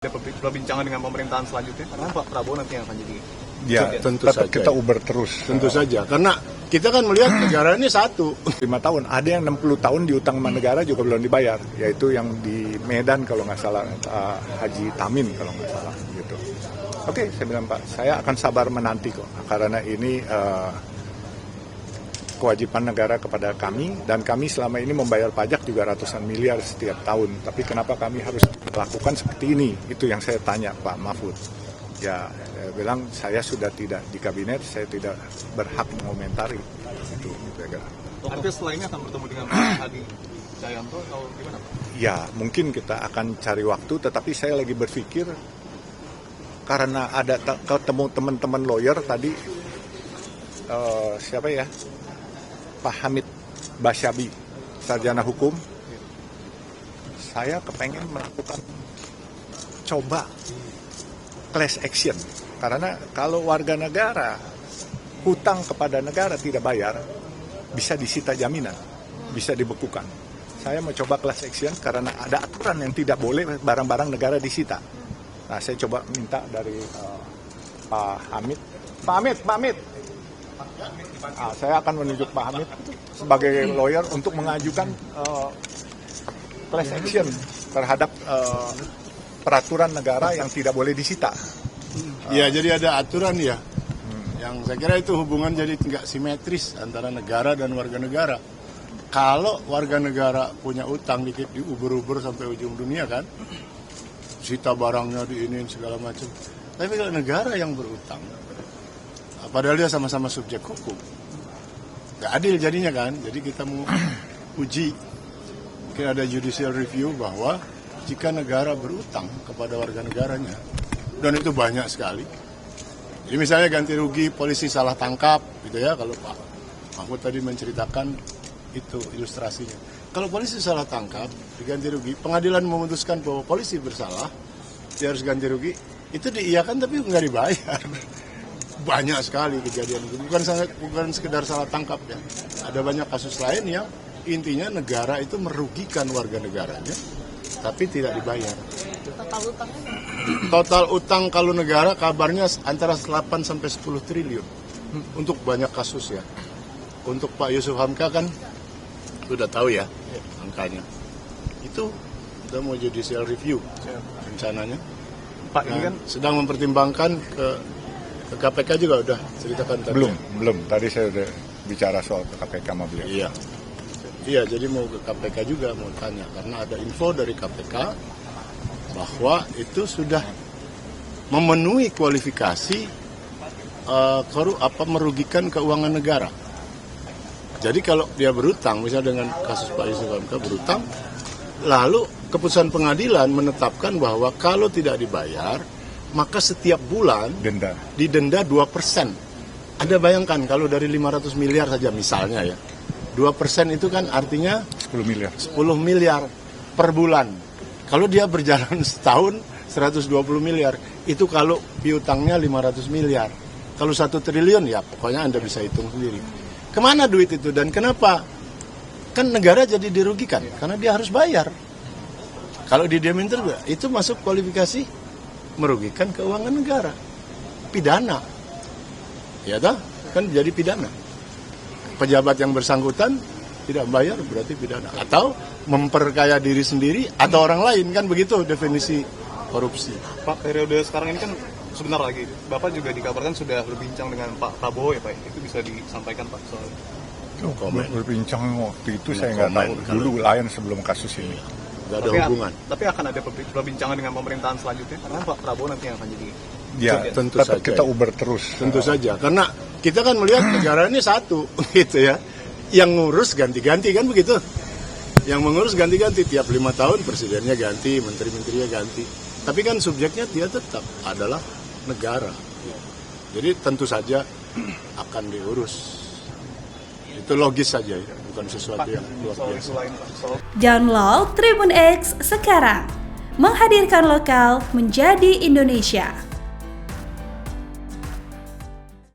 Ada perbincangan dengan pemerintahan selanjutnya karena Pak Prabowo nanti yang akan jadi ya, tentu tetap saja. kita uber terus. Tentu saja, karena kita kan melihat negara ini satu. 5 tahun, ada yang 60 tahun diutang sama negara juga belum dibayar, yaitu yang di Medan kalau nggak salah, Haji Tamin kalau nggak salah gitu. Oke, saya bilang Pak, saya akan sabar menanti kok, karena ini kewajiban negara kepada kami, dan kami selama ini membayar pajak juga ratusan miliar setiap tahun. Tapi kenapa kami harus lakukan seperti ini? Itu yang saya tanya Pak Mahfud. Ya, saya bilang saya sudah tidak di kabinet, saya tidak berhak mengomentari. Itu ya. Artinya setelah ini akan bertemu dengan Pak Hadi Cahyanto atau gimana Pak? Ya, mungkin kita akan cari waktu, tetapi saya lagi berpikir karena ada ketemu teman-teman lawyer tadi, siapa ya? Pak Hamid Basyabi, sarjana hukum. Saya kepengen melakukan coba class action. Karena kalau warga negara hutang kepada negara tidak bayar, bisa disita jaminan, bisa dibekukan. Saya mau coba class action karena ada aturan yang tidak boleh barang-barang negara disita. Nah, saya coba minta dari Pak Hamid. Pak Hamid. Saya akan menunjuk Pak Hamid sebagai lawyer untuk mengajukan class action terhadap peraturan negara yang tidak boleh disita. Ya, jadi ada aturan ya. Yang saya kira itu hubungan jadi tidak simetris antara negara dan warga negara. Kalau warga negara punya utang dikit diuber-uber sampai ujung dunia kan, sita barangnya diinin segala macam. Tapi kalau negara yang berutang, padahal dia sama-sama subjek hukum, nggak adil jadinya kan. Jadi kita mau uji, mungkin ada judicial review bahwa jika negara berutang kepada warga negaranya, dan itu banyak sekali. Jadi misalnya ganti rugi polisi salah tangkap, gitu ya. Kalau Pak Mahfud tadi menceritakan itu ilustrasinya. Kalau polisi salah tangkap, diganti rugi, pengadilan memutuskan bahwa polisi bersalah, dia harus ganti rugi, itu diiyakan tapi nggak dibayar. Banyak sekali kejadian itu, bukan sekedar salah tangkap ya. Ada banyak kasus lain yang intinya negara itu merugikan warga negaranya, tapi tidak dibayar. Total utang kalau negara kabarnya antara 8 sampai 10 triliun untuk banyak kasus ya. Untuk Pak Yusuf Hamka kan sudah tahu ya angkanya. Itu sudah mau judicial review rencananya. Pak ini kan sedang mempertimbangkan ke KPK juga udah ceritakan tadi. Belum. Tadi saya udah bicara soal ke KPK sama beliau. Iya, jadi mau ke KPK juga mau tanya karena ada info dari KPK bahwa itu sudah memenuhi kualifikasi merugikan keuangan negara. Jadi kalau dia berutang, misalnya dengan kasus Pak Yusuf Hamka berutang, lalu keputusan pengadilan menetapkan bahwa kalau tidak dibayar, maka setiap bulan didenda 2%. Anda bayangkan kalau dari 500 miliar saja misalnya ya, 2% itu kan artinya 10 miliar per bulan. Kalau dia berjalan setahun 120 miliar, itu kalau piutangnya 500 miliar. Kalau 1 triliun ya pokoknya Anda bisa hitung sendiri. Kemana duit itu dan kenapa? Kan negara jadi dirugikan karena dia harus bayar. Kalau didiamin terus, itu masuk kualifikasi merugikan keuangan negara, pidana, ya toh? Kan jadi pidana. Pejabat yang bersangkutan tidak bayar berarti pidana, atau memperkaya diri sendiri atau orang lain, kan begitu definisi korupsi. Pak, periode sekarang ini kan sebentar lagi, Bapak juga dikabarkan sudah berbincang dengan Pak Prabowo ya Pak, itu bisa disampaikan Pak soal Berbincang waktu itu saya nggak tahu, dulu lain sebelum kasus ini. Nggak ada hubungan. Tapi akan ada perbincangan dengan pemerintahan selanjutnya karena Pak Prabowo nanti yang akan jadi. Ya, tentu tetap saja. kita uber terus. Tentu saja, karena kita kan melihat negara ini satu, gitu ya. Yang ngurus ganti-ganti kan begitu. Yang mengurus ganti-ganti tiap 5 tahun presidennya ganti, menteri-menterinya ganti. Tapi kan subjeknya dia tetap adalah negara. Jadi tentu saja akan diurus. Itu logis saja ya, bukan sesuatu yang luar biasa. Download Tribun X sekarang, menghadirkan lokal menjadi Indonesia.